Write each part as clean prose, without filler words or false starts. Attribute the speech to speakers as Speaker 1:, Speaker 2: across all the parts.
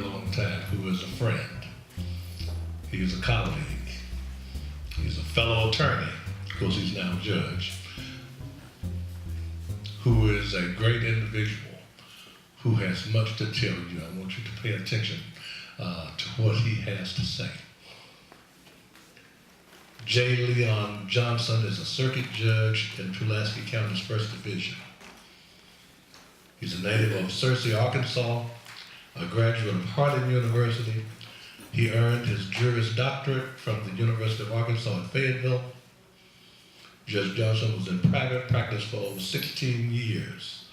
Speaker 1: long time, who is a friend. He is a colleague. He's a fellow attorney. Of course, he's now a judge. Who is a great individual who has much to tell you. I want you to pay attention to what he has to say. J. Leon Johnson is a circuit judge in Pulaski County's 1st Division. He's a native of Searcy, Arkansas, a graduate of Harding University. He earned his Juris Doctorate from the University of Arkansas at Fayetteville. Judge Johnson was in private practice for over 16 years,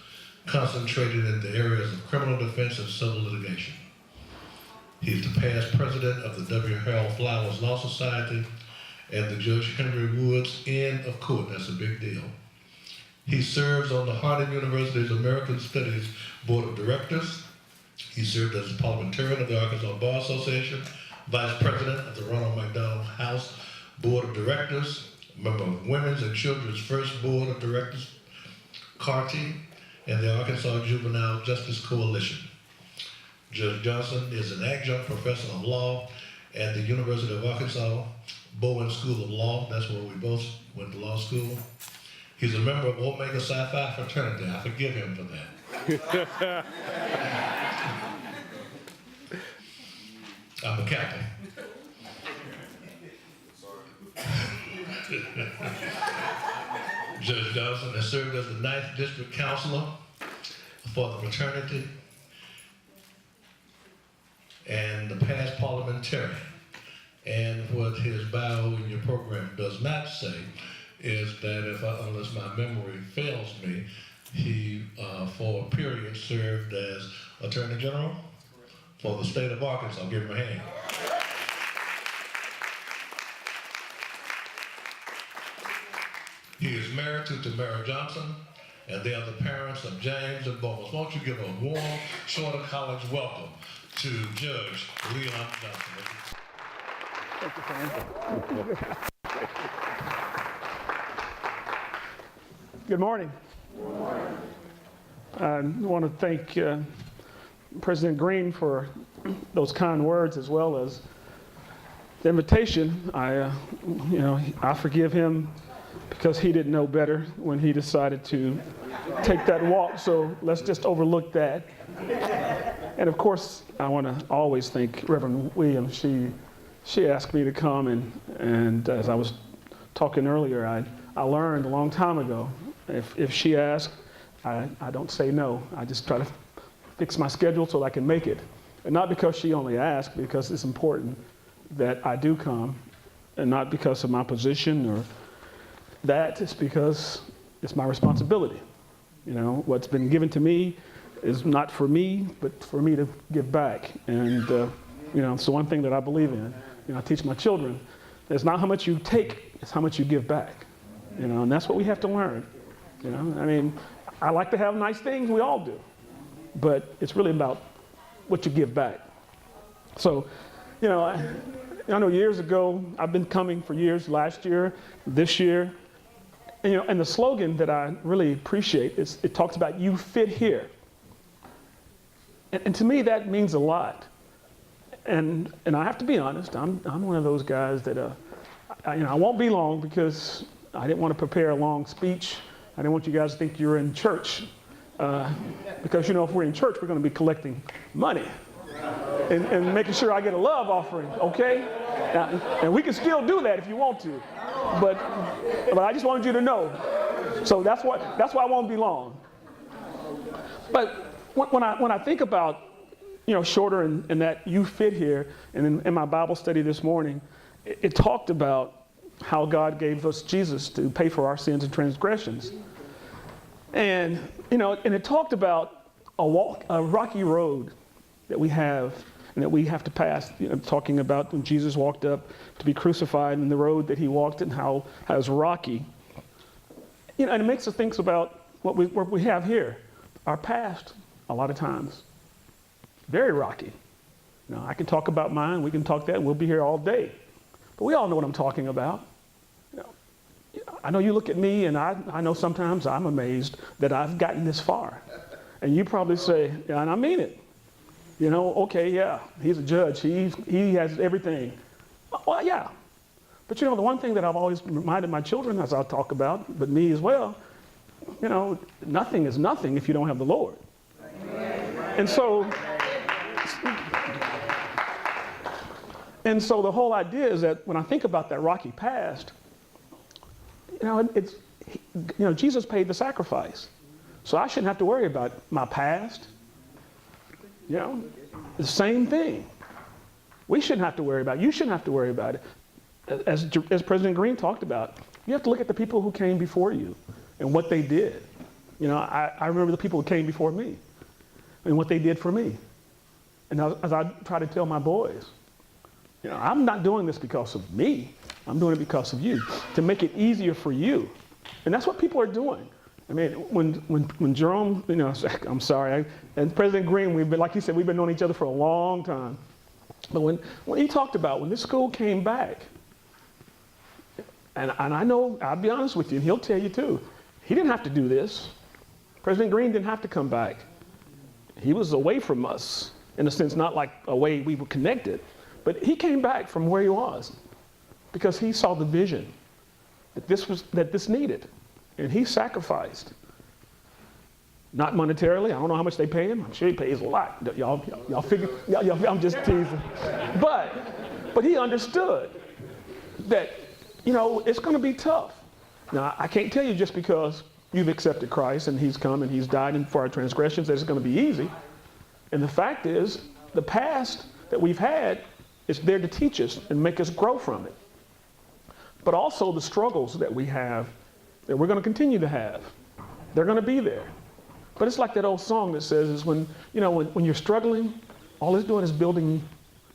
Speaker 1: concentrated in the areas of criminal defense and civil litigation. He's the past president of the W. Harold Flowers Law Society and the Judge Henry Woods End of Court. That's a big deal. He serves on the Harding University's American Studies Board of Directors. He served as a parliamentarian of the Arkansas Bar Association, vice president of the Ronald McDonald House Board of Directors, member of Women's and Children's First Board of Directors, CARTI, and the Arkansas Juvenile Justice Coalition. Judge Johnson is an adjunct professor of law at the University of Arkansas Bowen School of Law. That's where we both went to law school. He's a member of Omega Psi Phi fraternity. I forgive him for that. I'm a Catholic. Judge Johnson has served as the 9th District Counselor for the fraternity and the past parliamentarian. And what his bio in your program does not say is that unless my memory fails me, he for a period served as Attorney General for the state of Arkansas. Give him a hand. He is married to Tamara Johnson, and they are the parents of James and Bomas. Won't you give a warm, Shorter College welcome to Judge Leon Johnson.
Speaker 2: Good morning. I want to thank President Green for those kind words, as well as the invitation. I forgive him because he didn't know better when he decided to take that walk. So let's just overlook that. And of course, I want to always thank Reverend Williams. She asked me to come, and as I was talking earlier, I learned a long time ago, if she asked, I don't say no. I just try to fix my schedule so that I can make it. And not because she only asked, because it's important that I do come, and not because of my position or that. It's because it's my responsibility. You know, what's been given to me is not for me, but for me to give back. And it's the one thing that I believe in. I teach my children, it's not how much you take, it's how much you give back. And that's what we have to learn. I like to have nice things, we all do. But it's really about what you give back. So, I know years ago, I've been coming for years, last year, this year. And the slogan that I really appreciate is, it talks about you fit here. And to me, that means a lot. And I have to be honest, I'm one of those guys that, I won't be long because I didn't want to prepare a long speech. I didn't want you guys to think you're in church. Because, if we're in church, we're going to be collecting money and making sure I get a love offering, okay? Now, and we can still do that if you want to. But I just wanted you to know. So that's why I won't be long. But when I think about, Shorter and that you fit here, and in my Bible study this morning, it talked about how God gave us Jesus to pay for our sins and transgressions. And, and it talked about a rocky road that we have and that we have to pass, talking about when Jesus walked up to be crucified and the road that he walked and how it was rocky. And it makes us think about what we have here, our past, a lot of times. Very rocky. I can talk about mine, we can talk that, and we'll be here all day. But we all know what I'm talking about. I know you look at me, and I know sometimes I'm amazed that I've gotten this far. And you probably say, yeah, and I mean it. You know, okay, yeah, he's a judge. He has everything. Well, yeah. But you know, the one thing that I've always reminded my children, as I'll talk about, but me as well, you know, nothing is nothing if you don't have the Lord. And so the whole idea is that when I think about that rocky past, Jesus paid the sacrifice. So I shouldn't have to worry about my past. You know, the same thing. We shouldn't have to worry about it. You shouldn't have to worry about it. As President Green talked about, you have to look at the people who came before you and what they did. You know, I remember the people who came before me and what they did for me. And as I try to tell my boys, you know, I'm not doing this because of me. I'm doing it because of you, to make it easier for you. And that's what people are doing. I mean, when Jerome, you know, I'm sorry, and President Green, like he said, we've been knowing each other for a long time. But when he talked about when this school came back, and I know, I'll be honest with you, and he'll tell you too, he didn't have to do this. President Green didn't have to come back. He was away from us, in a sense, not like a way we were connected, but he came back from where he was because he saw the vision that this needed, and he sacrificed. Not monetarily. I don't know how much they pay him. I'm sure he pays a lot. Y'all figure? I'm just teasing. But he understood that, you know, it's going to be tough. Now, I can't tell you just because you've accepted Christ and he's come and he's died for our transgressions that it's going to be easy. And the fact is, the past that we've had is there to teach us and make us grow from it. But also the struggles that we have, that we're going to continue to have, they're going to be there. But it's like that old song that says, is when you're struggling, all it's doing is building you,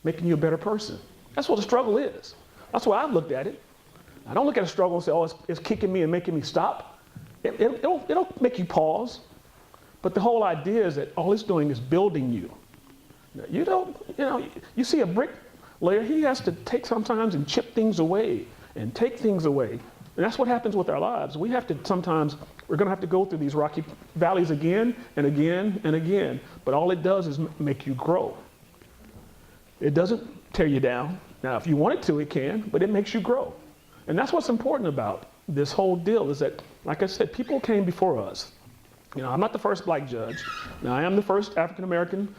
Speaker 2: making you a better person. That's what the struggle is. That's why I've looked at it. I don't look at a struggle and say, oh, it's kicking me and making me stop. It'll make you pause. But the whole idea is that all it's doing is building you. You see a bricklayer, he has to take sometimes and chip things away and take things away. And that's what happens with our lives. We're going to have to go through these rocky valleys again and again and again. But all it does is make you grow. It doesn't tear you down. Now, if you want it to, it can, but it makes you grow. And that's what's important about this whole deal is that, like I said, people came before us. You know, I'm not the first black judge. Now, I am the first African-American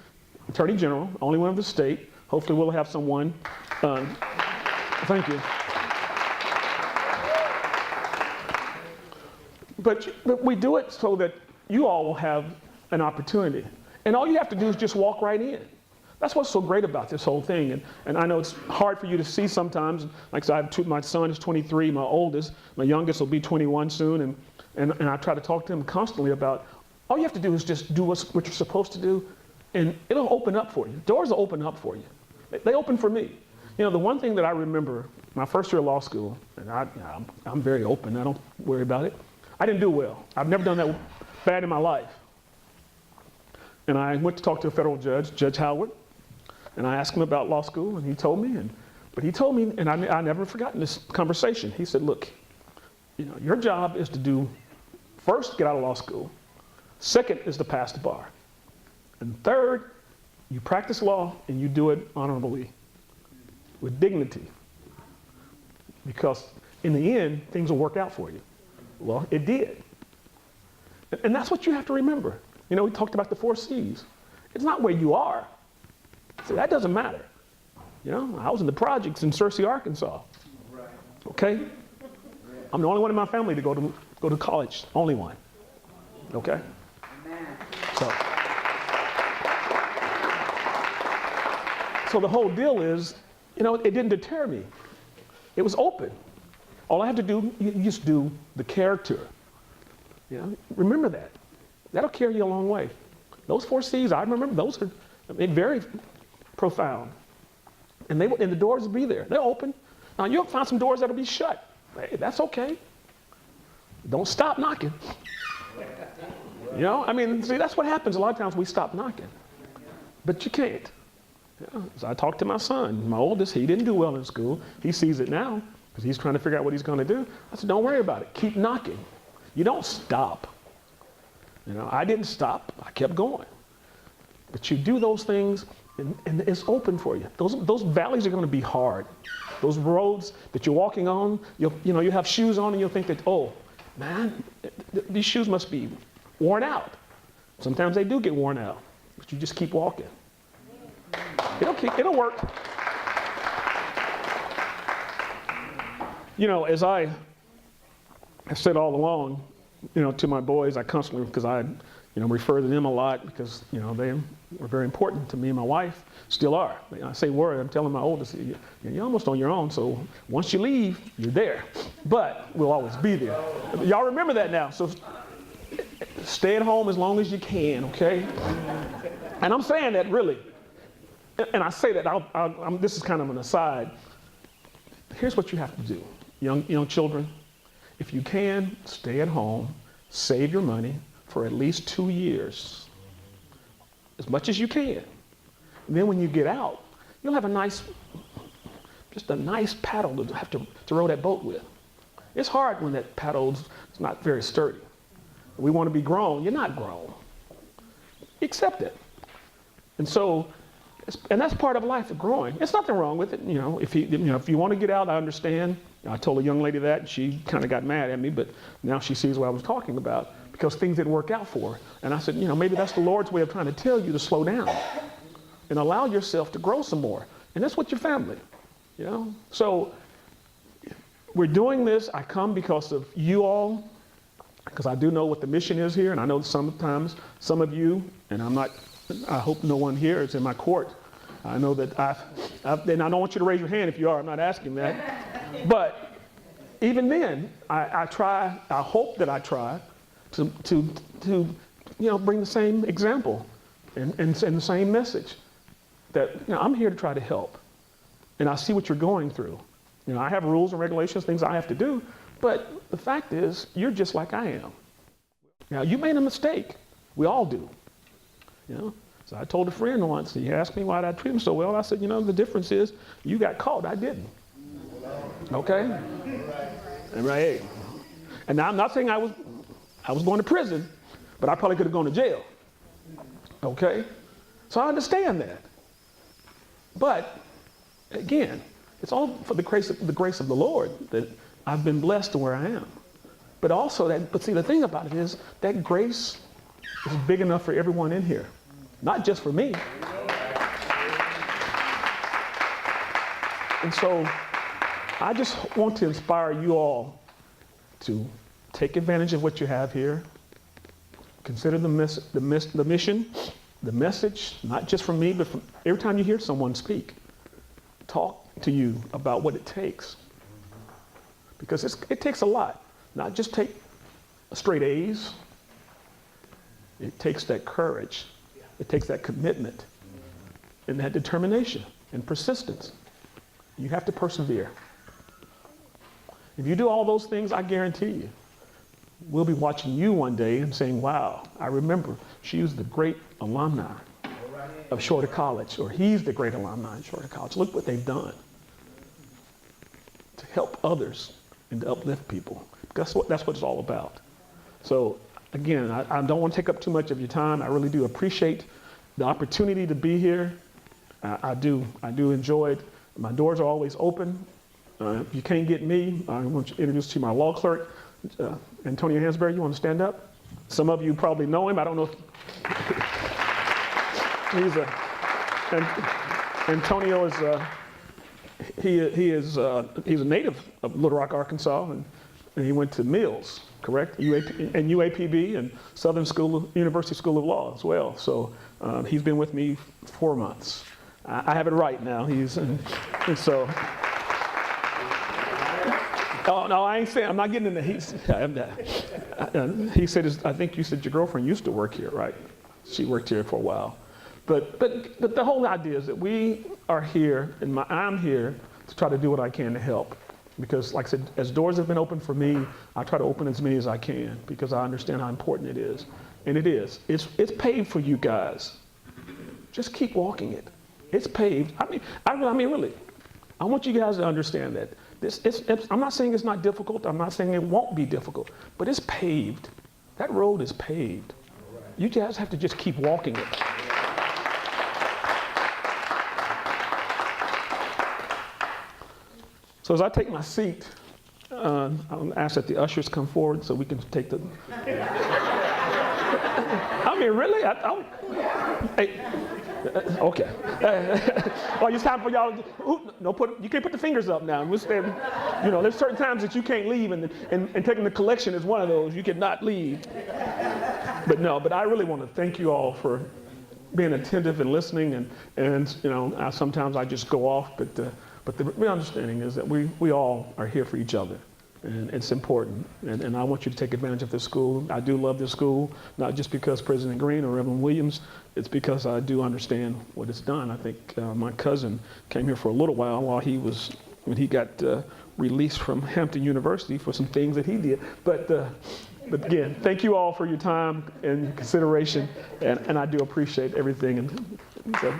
Speaker 2: attorney general, only one of the state. Hopefully we'll have someone. Thank you. But we do it so that you all will have an opportunity. And all you have to do is just walk right in. That's what's so great about this whole thing. And I know it's hard for you to see sometimes. Like I said, my son is 23, my oldest. My youngest will be 21 soon. And I try to talk to him constantly about all you have to do is just do what you're supposed to do, and it'll open up for you. Doors will open up for you. They open for me. You know, the one thing that I remember, my first year of law school, and I'm very open. I don't worry about it. I didn't do well. I've never done that bad in my life. And I went to talk to a federal judge, Judge Howard, and I asked him about law school, and he told me, and I never forgotten this conversation. He said, look, you know, your job is to first, get out of law school. Second is to pass the bar. And third, you practice law and you do it honorably, with dignity. Because in the end, things will work out for you. Well, it did. And that's what you have to remember. You know, we talked about the 4 C's. It's not where you are. See, that doesn't matter. You know, I was in the projects in Searcy, Arkansas. Okay? I'm the only one in my family to go to college. Only one. Okay? So the whole deal is, you know, it didn't deter me. It was open. All I had to do, you just do the character. You know, remember that. That'll carry you a long way. Those 4 C's, I remember, those are very profound. And the doors will be there. They're open. Now, you'll find some doors that'll be shut. Hey, that's okay. Don't stop knocking. You know, I mean, see, that's what happens. A lot of times we stop knocking. But you can't. You know, so I talked to my son, my oldest. He didn't do well in school. He sees it now because he's trying to figure out what he's going to do. I said, don't worry about it. Keep knocking. You don't stop. You know, I didn't stop. I kept going. But you do those things And it's open for you. Those valleys are going to be hard. Those roads that you're walking on, you have shoes on and you'll think that, oh, man, these shoes must be worn out. Sometimes they do get worn out, but you just keep walking. It'll work. As I have said all along, to my boys, I constantly, because I, refer to them a lot because, they were very important to me and my wife, still are. I say word, I'm telling my oldest, you're almost on your own, so once you leave, you're there. But we'll always be there. Y'all remember that now, so stay at home as long as you can, okay? And I'm saying that really. And I say that, this is kind of an aside. Here's what you have to do. Young children, if you can, stay at home, save your money for at least 2 years, as much as you can. And then when you get out, you'll have a nice paddle to have to row that boat with. It's hard when that paddle's not very sturdy. We want to be grown. You're not grown. Accept it. And that's part of life of growing. There's nothing wrong with it. If you want to get out, I understand. I told a young lady that, and she kind of got mad at me, but now she sees what I was talking about because things didn't work out for her. And I said, maybe that's the Lord's way of trying to tell you to slow down and allow yourself to grow some more. And that's what your family, So we're doing this. I come because of you all, because I do know what the mission is here, and I know sometimes some of you, and I hope no one here is in my court. I know that and I don't want you to raise your hand if you are, I'm not asking that. But even then, I hope that I try to bring the same example and the same message that, I'm here to try to help. And I see what you're going through. I have rules and regulations, things I have to do, but the fact is, you're just like I am. Now, you made a mistake. We all do. So I told a friend once, he asked me why I treat him so well. I said, the difference is you got caught, I didn't. Okay? Right. And now I'm not saying I was going to prison, but I probably could have gone to jail. Okay? So I understand that. But again, it's all for the grace of the Lord that I've been blessed to where I am. But see, the thing about it is that grace is big enough for everyone in here, not just for me. And so I just want to inspire you all to take advantage of what you have here. Consider the mission, the message, not just from me, but from every time you hear someone speak, talk to you about what it takes. Because it takes a lot. Not just take straight A's. It takes that courage. It takes that commitment and that determination and persistence. You have to persevere. If you do all those things, I guarantee you, we'll be watching you one day and saying, wow, I remember she was the great alumni of Shorter College, or he's the great alumni of Shorter College. Look what they've done to help others and to uplift people. That's what it's all about. So again, I don't want to take up too much of your time. I really do appreciate the opportunity to be here. I do enjoy it. My doors are always open. If you can't get me, I want to introduce to you my law clerk, Antonio Hansberry. You want to stand up? Some of you probably know him. I don't know if Antonio is he's a native of Little Rock, Arkansas, and he went to Mills, correct? UAPB and Southern University School of Law as well. So he's been with me 4 months. I have it right now. And so. Oh, no, I ain't saying, I'm not getting into he said, I think you said your girlfriend used to work here, right? She worked here for a while. But the whole idea is that we are here, and I'm here to try to do what I can to help. Because like I said, as doors have been opened for me, I try to open as many as I can because I understand how important it is. And it is. It's paved for you guys. Just keep walking it. It's paved. I mean, really, I want you guys to understand that. I'm not saying it's not difficult. I'm not saying it won't be difficult, but it's paved. That road is paved. You guys have to just keep walking it. So as I take my seat, I'll ask that the ushers come forward so we can take the. I mean, really? Hey, okay. Well, it's time for y'all. No, you can't put the fingers up now. There's certain times that you can't leave, and taking the collection is one of those. You cannot leave. But I really want to thank you all for being attentive and listening, and sometimes I just go off, but the real understanding is that we all are here for each other, and it's important, and I want you to take advantage of this school. I do love this school, not just because President Green or Reverend Williams, it's because I do understand what it's done. I think my cousin came here for a little while when he got released from Hampton University for some things that he did, but again, thank you all for your time and consideration, and I do appreciate everything. And so,